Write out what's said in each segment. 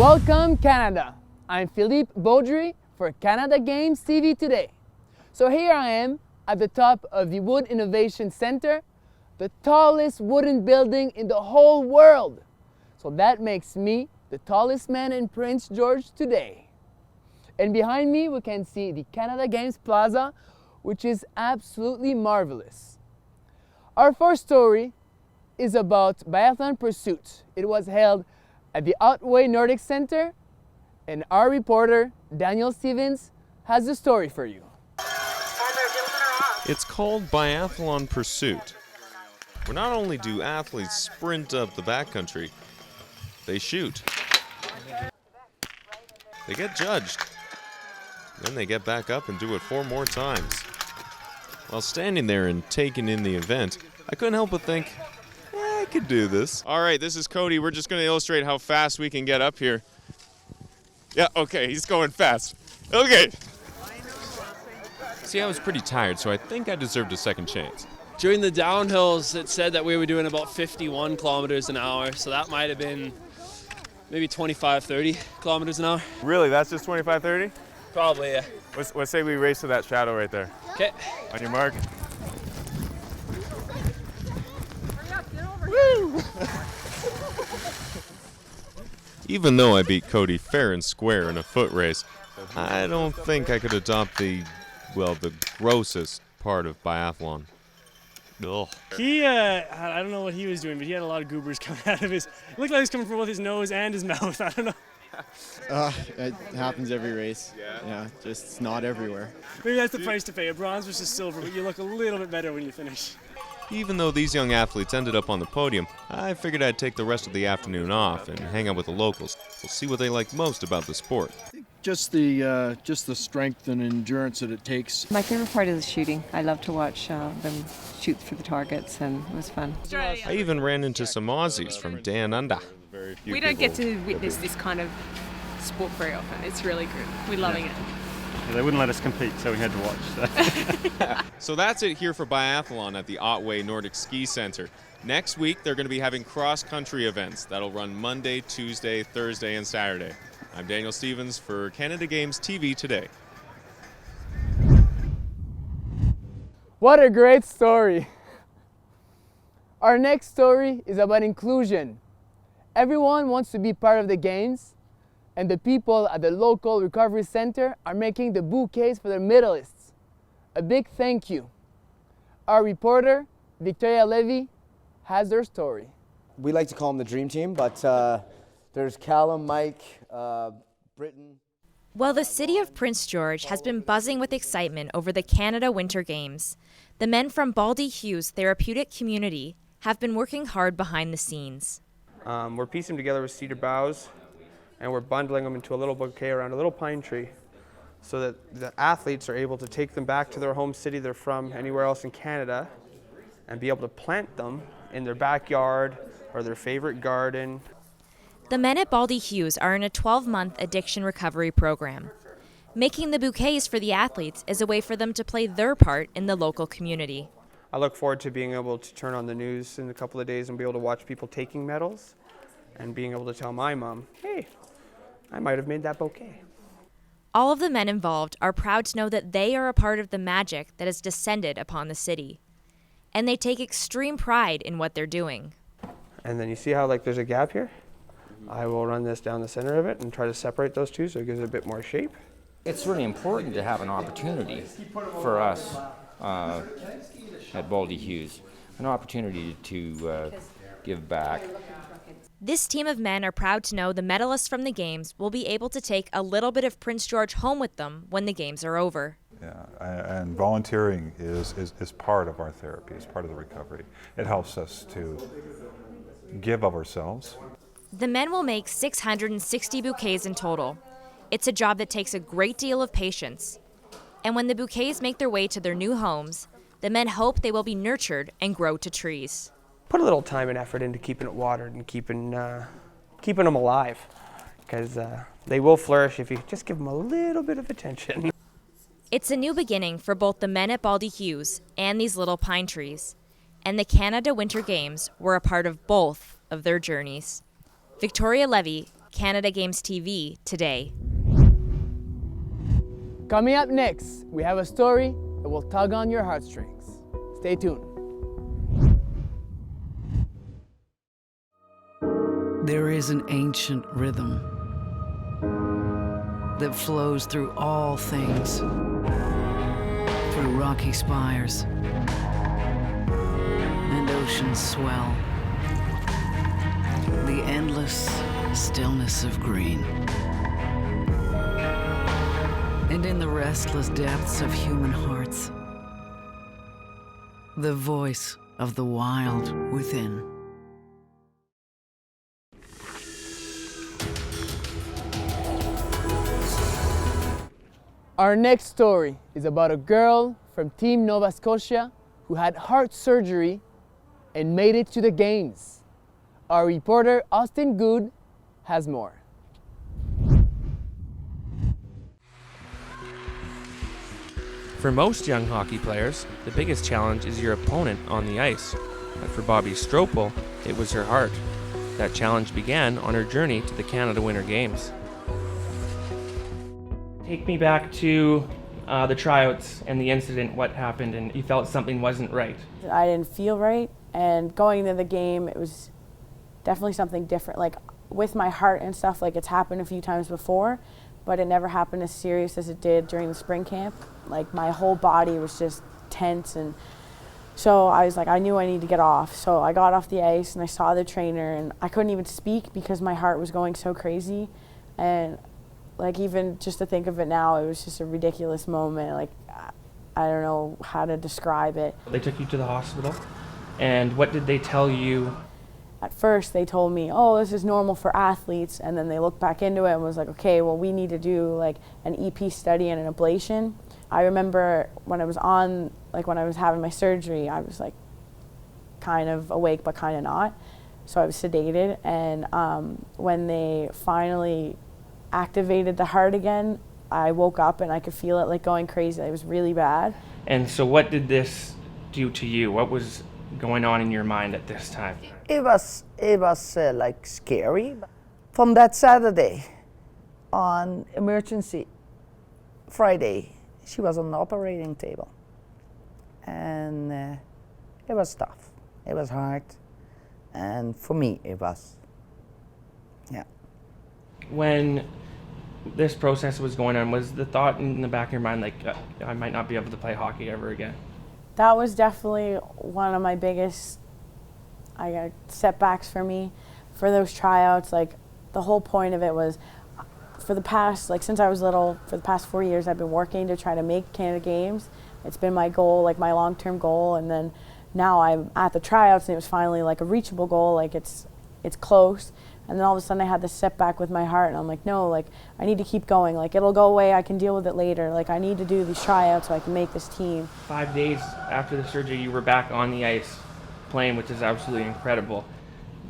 Welcome Canada! I'm Philippe Baudry for Canada Games TV today. So here I am at the top of the Wood Innovation Center, the tallest wooden building in the whole world. So that makes me the tallest man in Prince George today. And behind me we can see the Canada Games Plaza, which is absolutely marvelous. Our first story is about biathlon pursuit. It was held at the Otway Nordic Center, and our reporter, Daniel Stevens, has the story for you. It's called Biathlon Pursuit, where not only do athletes sprint up the backcountry, they shoot. They get judged. Then they get back up and do it 4 more times. While standing there and taking in the event, I couldn't help but think, I could do this. All right, this is Cody. We're just going to illustrate how fast we can get up here. Yeah, okay, he's going fast. Okay. See, I was pretty tired, so I think I deserved a second chance. During the downhills, it said that we were doing about 51 kilometers an hour, so that might have been maybe 25, 30 kilometers an hour. Really, that's just 25, 30? Probably, yeah. Let's say we race to that shadow right there. Okay. On your mark. Woo! Even though I beat Cody fair and square in a foot race, I don't think I could adopt the grossest part of biathlon. Ugh. He, I don't know what he was doing, but he had a lot of goobers coming out of his, it looked like he was coming from both his nose and his mouth, I don't know. It happens every race. Yeah, just it's not everywhere. Maybe that's the price to pay, a bronze versus silver, but you look a little bit better when you finish. Even though these young athletes ended up on the podium, I figured I'd take the rest of the afternoon off and hang out with the locals. We'll see what they like most about the sport. Just the strength and endurance that it takes. My favorite part is the shooting. I love to watch them shoot for the targets, and it was fun. I even ran into some Aussies from Down Under. We don't get to witness this kind of sport very often. It's really good. We're loving it. They wouldn't let us compete, so we had to watch. So that's it here for biathlon at the Otway Nordic Ski Center. Next week, they're going to be having cross-country events that'll run Monday, Tuesday, Thursday, and Saturday. I'm Daniel Stevens for Canada Games TV today. What a great story! Our next story is about inclusion. Everyone wants to be part of the games, and the people at the local recovery center are making the bouquets for their medalists. A big thank you. Our reporter, Victoria Levy, has their story. We like to call them the Dream Team, but there's Callum, Mike, Britton. Well, the city of Prince George has been buzzing with excitement over the Canada Winter Games. The men from Baldy Hughes Therapeutic Community have been working hard behind the scenes. We're piecing them together with cedar boughs, and we're bundling them into a little bouquet around a little pine tree so that the athletes are able to take them back to their home city they're from, anywhere else in Canada, and be able to plant them in their backyard or their favorite garden. The men at Baldy Hughes are in a 12-month addiction recovery program. Making the bouquets for the athletes is a way for them to play their part in the local community. I look forward to being able to turn on the news in a couple of days and be able to watch people taking medals and being able to tell my mom, hey, I might have made that bouquet. All of the men involved are proud to know that they are a part of the magic that has descended upon the city. And they take extreme pride in what they're doing. And then you see how there's a gap here? I will run this down the center of it and try to separate those two so it gives it a bit more shape. It's really important to have an opportunity for us at Baldy Hughes, an opportunity to give back. This team of men are proud to know the medalists from the Games will be able to take a little bit of Prince George home with them when the Games are over. Yeah, and volunteering is part of our therapy, is part of the recovery. It helps us to give of ourselves. The men will make 660 bouquets in total. It's a job that takes a great deal of patience. And when the bouquets make their way to their new homes, the men hope they will be nurtured and grow to trees. Put a little time and effort into keeping it watered and keeping them alive, because they will flourish if you just give them a little bit of attention. It's a new beginning for both the men at Baldy Hughes and these little pine trees, and the Canada Winter Games were a part of both of their journeys. Victoria Levy, Canada Games TV today. Coming up next, we have a story that will tug on your heartstrings. Stay tuned. There is an ancient rhythm that flows through all things, through rocky spires and ocean's swell, the endless stillness of green. And in the restless depths of human hearts, the voice of the wild within. Our next story is about a girl from Team Nova Scotia who had heart surgery and made it to the Games. Our reporter Austin Good has more. For most young hockey players, the biggest challenge is your opponent on the ice. But for Bobbi Strople, it was her heart. That challenge began on her journey to the Canada Winter Games. Take me back to the tryouts and the incident, what happened, and you felt something wasn't right. I didn't feel right, and going into the game, it was definitely something different. Like with my heart and stuff, like it's happened a few times before, but it never happened as serious as it did during the spring camp. Like my whole body was just tense, and so I was like, I knew I needed to get off. So I got off the ice and I saw the trainer, and I couldn't even speak because my heart was going so crazy. And like even just to think of it now, it was just a ridiculous moment. Like I don't know how to describe it. They took you to the hospital, and what did they tell you? At first they told me, oh, this is normal for athletes, and then they looked back into it and was like, okay, well we need to do like an EP study and an ablation. I remember when I was when I was having my surgery, I was like kind of awake but kind of not. So I was sedated, and when they finally activated the heart again, I woke up and I could feel it like going crazy. It was really bad. And so what did this do to you? What was going on in your mind at this time? It was like scary. From that Saturday on emergency Friday, she was on the operating table, and it was tough. It was hard, and for me it was, yeah. When this process was going on, was the thought in the back of your mind like, I might not be able to play hockey ever again? That was definitely one of my biggest setbacks for me, for those tryouts. Like the whole point of it was, for the past, like since I was little, for the past 4 years, I've been working to try to make Canada Games. It's been my goal, like my long-term goal, and then now I'm at the tryouts and it was finally like a reachable goal, like it's close. And then all of a sudden I had this setback with my heart, and I'm like, no, like I need to keep going. Like it'll go away, I can deal with it later. Like I need to do these tryouts so I can make this team. 5 days after the surgery, you were back on the ice playing, which is absolutely incredible.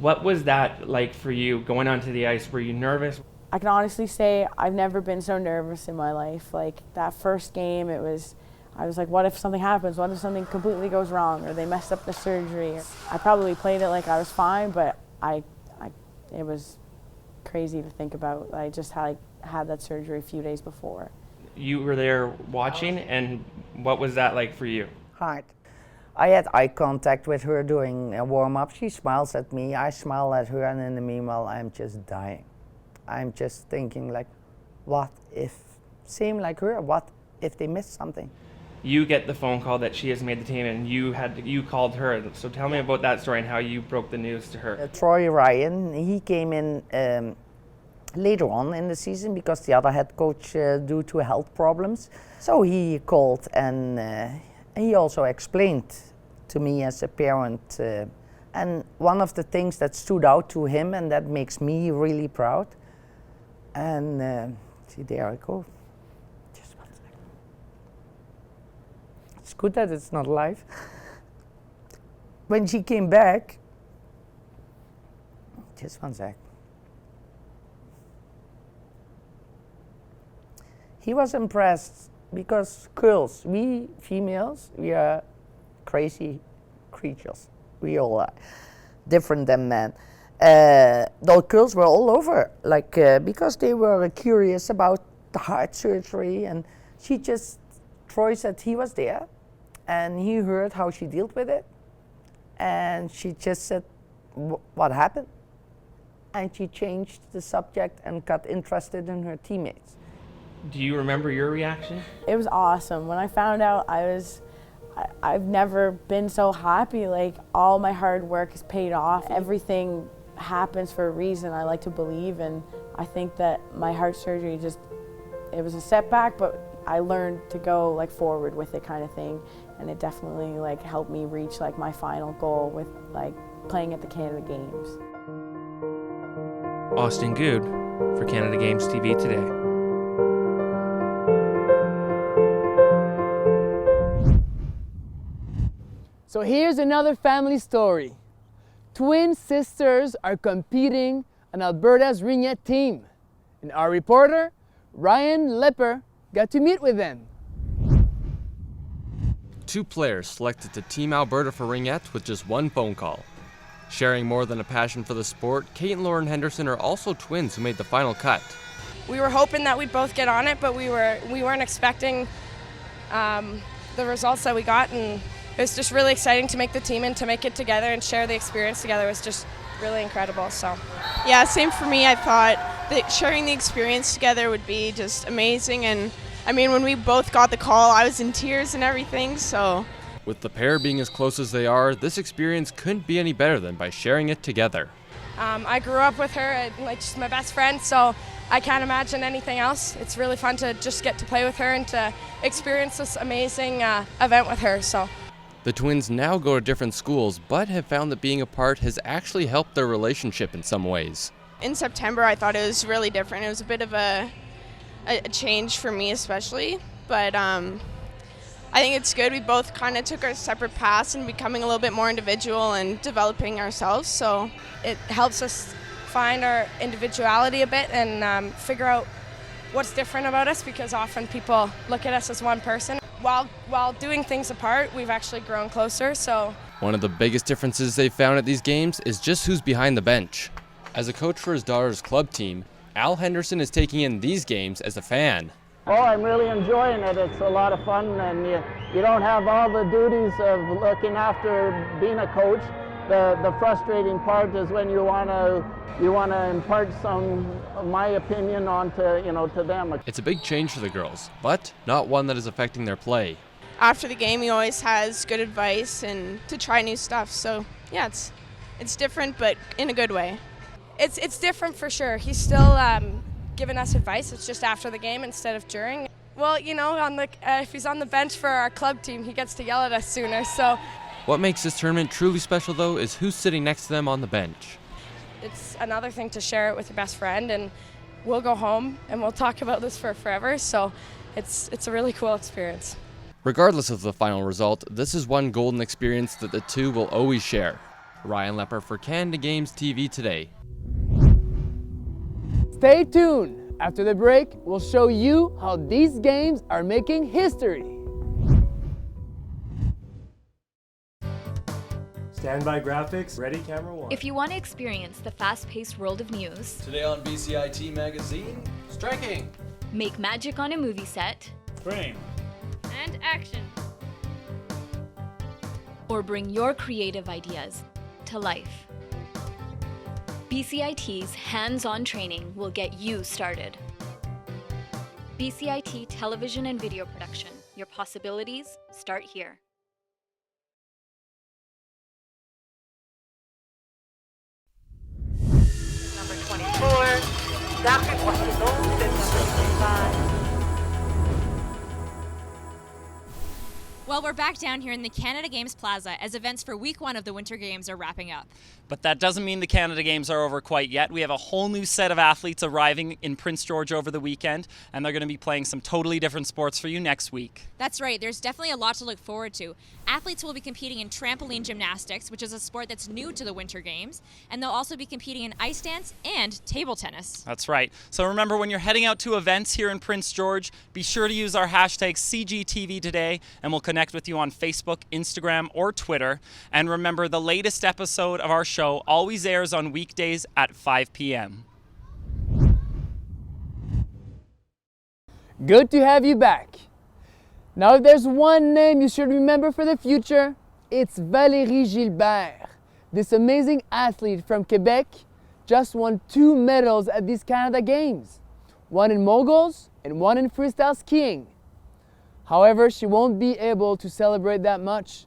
What was that like for you, going onto the ice? Were you nervous? I can honestly say I've never been so nervous in my life. Like that first game, I was like, what if something happens? What if something completely goes wrong, or they messed up the surgery? I probably played it like I was fine, but it was crazy to think about. I just had that surgery a few days before. You were there watching, and what was that like for you? Hard. I had eye contact with her during a warm-up. She smiles at me, I smile at her, and in the meanwhile I'm just dying. I'm just thinking like, what if, same like her, what if they missed something? You get the phone call that she has made the team, and you called her. So tell me about that story and how you broke the news to her. Troy Ryan, he came in later on in the season because the other head coach due to health problems. So he called, and he also explained to me as a parent. And one of the things that stood out to him, and that makes me really proud, and see, there I go. Just 1 second. It's good that it's not live. When she came back, just 1 sec. He was impressed because girls, we females, we are crazy creatures. We all are different than men. the girls were all over, like because they were curious about the heart surgery, and Troy said he was there, and he heard how she dealt with it, and she just said, what happened? And she changed the subject and got interested in her teammates. Do you remember your reaction? It was awesome. When I found out, I've never been so happy. Like, all my hard work is paid off. Everything happens for a reason, I like to believe, and I think that my heart surgery it was a setback, but I learned to go like forward with it, kind of thing, and it definitely like helped me reach like my final goal with like playing at the Canada Games. Austin Good for Canada Games TV today. So here's another family story. Twin sisters are competing on Alberta's ringette team, and our reporter, Ryan Lepper, got to meet with them. Two players selected to Team Alberta for ringette with just one phone call. Sharing more than a passion for the sport, Kate and Lauren Henderson are also twins who made the final cut. We were hoping that we'd both get on it, but we weren't expecting the results that we got, and it was just really exciting to make the team and to make it together and share the experience together was just really incredible. So, yeah, same for me. I thought that sharing the experience together would be just amazing, and I mean, when we both got the call, I was in tears and everything, so. With the pair being as close as they are, this experience couldn't be any better than by sharing it together. I grew up with her, and like she's my best friend, so I can't imagine anything else. It's really fun to just get to play with her and to experience this amazing event with her. So. The twins now go to different schools, but have found that being apart has actually helped their relationship in some ways. In September, I thought it was really different. It was a bit of a change for me especially, but I think it's good. We both kind of took our separate paths and becoming a little bit more individual and developing ourselves, so it helps us find our individuality a bit and figure out what's different about us, because often people look at us as one person. While doing things apart, we've actually grown closer. So one of the biggest differences they've found at these games is just who's behind the bench. As a coach for his daughter's club team, Al Henderson is taking in these games as a fan. Oh, I'm really enjoying it. It's a lot of fun, and you don't have all the duties of looking after being a coach. The frustrating part is when you want to impart some of my opinion onto to them. It's a big change for the girls, but not one that is affecting their play. After the game, he always has good advice and to try new stuff. So yeah, it's different, but in a good way. It's different for sure. He's still giving us advice. It's just after the game instead of during. Well, if he's on the bench for our club team, he gets to yell at us sooner. So. What makes this tournament truly special, though, is who's sitting next to them on the bench. It's another thing to share it with your best friend, and we'll go home and we'll talk about this for forever. So it's a really cool experience. Regardless of the final result, this is one golden experience that the two will always share. Ryan Lepper for Canada Games TV today. Stay tuned. After the break, we'll show you how these games are making history. Standby graphics, ready, camera one. If you want to experience the fast-paced world of news, today on BCIT magazine, striking, make magic on a movie set, frame, and action, or bring your creative ideas to life, BCIT's hands-on training will get you started. BCIT Television and Video Production. Your possibilities start here. Number 24, Dr. Washington, number 25. Well, we're back down here in the Canada Games Plaza as events for week 1 of the Winter Games are wrapping up. But that doesn't mean the Canada Games are over quite yet. We have a whole new set of athletes arriving in Prince George over the weekend, and they're going to be playing some totally different sports for you next week. That's right. There's definitely a lot to look forward to. Athletes will be competing in trampoline gymnastics, which is a sport that's new to the Winter Games, and they'll also be competing in ice dance and table tennis. That's right. So remember, when you're heading out to events here in Prince George, be sure to use our hashtag CGTV today, and we'll connect connect with you on Facebook, Instagram, or Twitter. And remember, the latest episode of our show always airs on weekdays at 5 p.m. Good to have you back. Now, if there's one name you should remember for the future, it's Valérie Gelber. This amazing athlete from Quebec just won 2 medals at these Canada Games, one in moguls and one in freestyle skiing. However, she won't be able to celebrate that much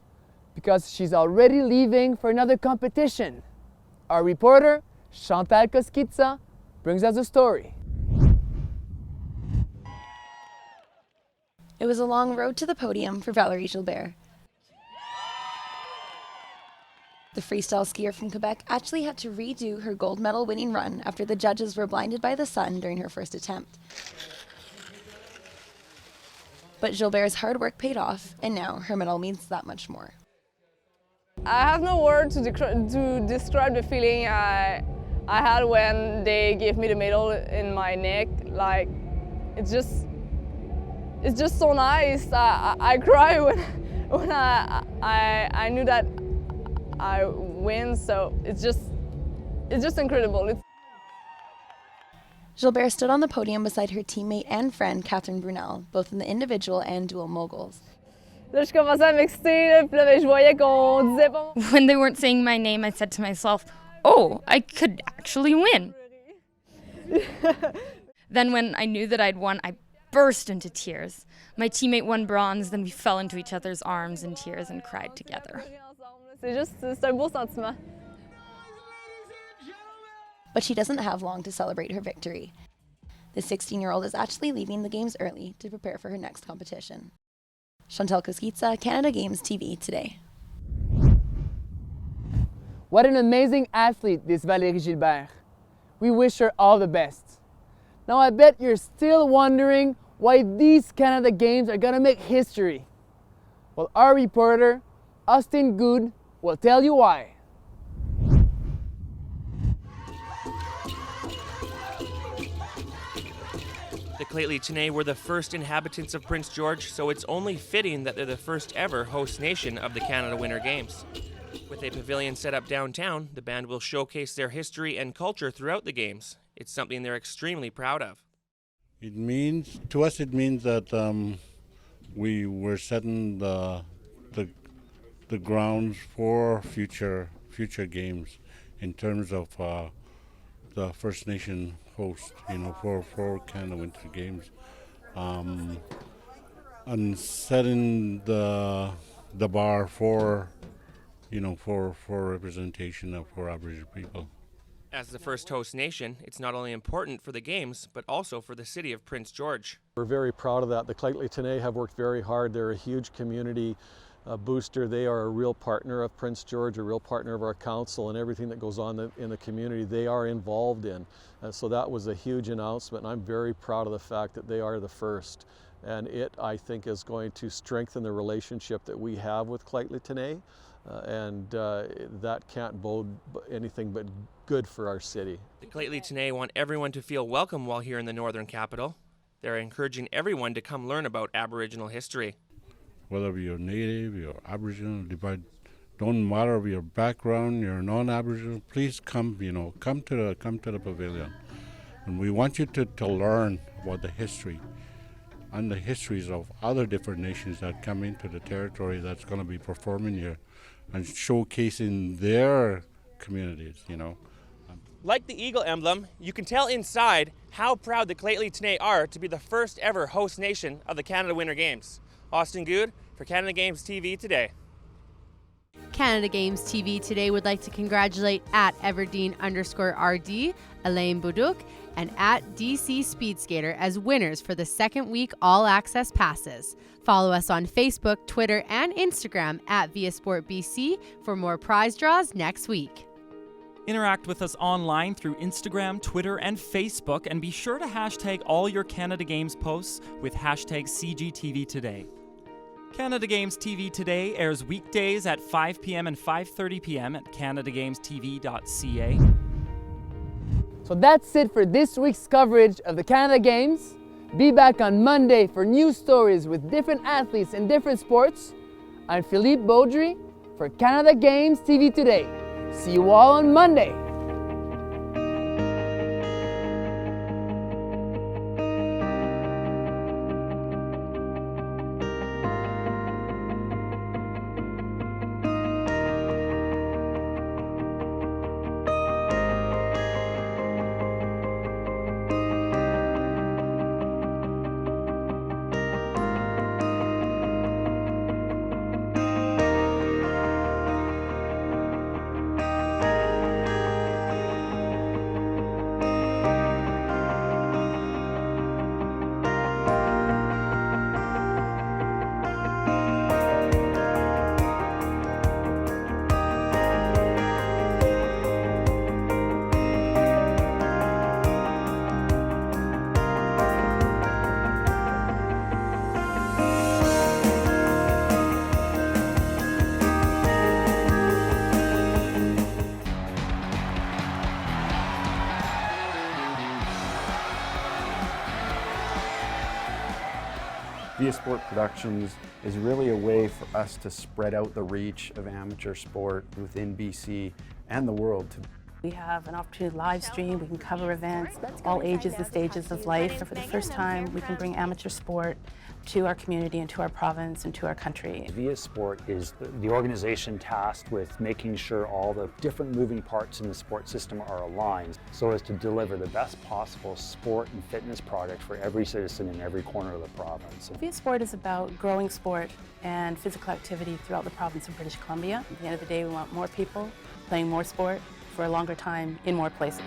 because she's already leaving for another competition. Our reporter, Chantal Koskitsa, brings us the story. It was a long road to the podium for Valerie Gelber. The freestyle skier from Quebec actually had to redo her gold medal winning run after the judges were blinded by the sun during her first attempt. But Gilbert's hard work paid off, and now her medal means that much more. I have no word to describe the feeling I had when they gave me the medal in my neck. Like, it's just so nice. I cry when I knew that I win. So it's just incredible. Gilbert stood on the podium beside her teammate and friend Catherine Brunel, both in the individual and dual moguls. Là, je commençais à m'exciter, puis là, je voyais qu'on disait bon. When they weren't saying my name, I said to myself, oh, I could actually win. Then when I knew that I'd won, I burst into tears. My teammate won bronze, then we fell into each other's arms in tears and cried together. C'est un beau sentiment. But she doesn't have long to celebrate her victory. The 16-year-old is actually leaving the games early to prepare for her next competition. Chantal Koskitsa, Canada Games TV today. What an amazing athlete, this Valérie Gelber. We wish her all the best. Now I bet you're still wondering why these Canada Games are gonna make history. Well, our reporter, Austin Good, will tell you why. The Lheidli T'enneh were the first inhabitants of Prince George, so it's only fitting that they're the first ever host nation of the Canada Winter Games. With a pavilion set up downtown, the band will showcase their history and culture throughout the Games. It's something they're extremely proud of. It means that we were setting the grounds for future Games in terms of the First Nation host, for Canada Winter Games, and setting the bar for representation for Aboriginal people. As the first host nation, it's not only important for the Games, but also for the city of Prince George. We're very proud of that. The Lheidli T'enneh have worked very hard. They're a huge community booster. They are a real partner of Prince George, a real partner of our council, and everything that goes on in the community they are involved in. So that was a huge announcement, and I'm very proud of the fact that they are the first. And it, I think, is going to strengthen the relationship that we have with Lheidli T'enneh, and that can't bode anything but good for our city. The Lheidli T'enneh want everyone to feel welcome while here in the Northern Capital. They're encouraging everyone to come learn about Aboriginal history. Whether you're Native, you're Aboriginal, don't matter your background, you're non-Aboriginal, please come to the pavilion. And we want you to learn about the history and the histories of other different nations that come into the territory that's going to be performing here and showcasing their communities, Like the eagle emblem, you can tell inside how proud the Lheidli T'enneh are to be the first ever host nation of the Canada Winter Games. Austin Good for Canada Games TV today. Canada Games TV today would like to congratulate at Everdeen_RD, Elaine Bouduk, and at DC Speed Skater as winners for the second week All Access Passes. Follow us on Facebook, Twitter, and Instagram at ViaSportBC for more prize draws next week. Interact with us online through Instagram, Twitter, and Facebook, and be sure to hashtag all your Canada Games posts with hashtag CGTV Today. Canada Games TV Today airs weekdays at 5 p.m. and 5:30 p.m. at canadagamestv.ca. So that's it for this week's coverage of the Canada Games. Be back on Monday for new stories with different athletes in different sports. I'm Philippe Baudry for Canada Games TV Today. See you all on Monday. Via Sport Productions is really a way for us to spread out the reach of amateur sport within BC and the world. We have an opportunity to live stream, we can cover events, all ages and stages of life. For the first time, we can bring amateur sport to our community and to our province and to our country. Via Sport is the organization tasked with making sure all the different moving parts in the sport system are aligned so as to deliver the best possible sport and fitness product for every citizen in every corner of the province. Via Sport is about growing sport and physical activity throughout the province of British Columbia. At the end of the day, we want more people playing more sport for a longer time in more places.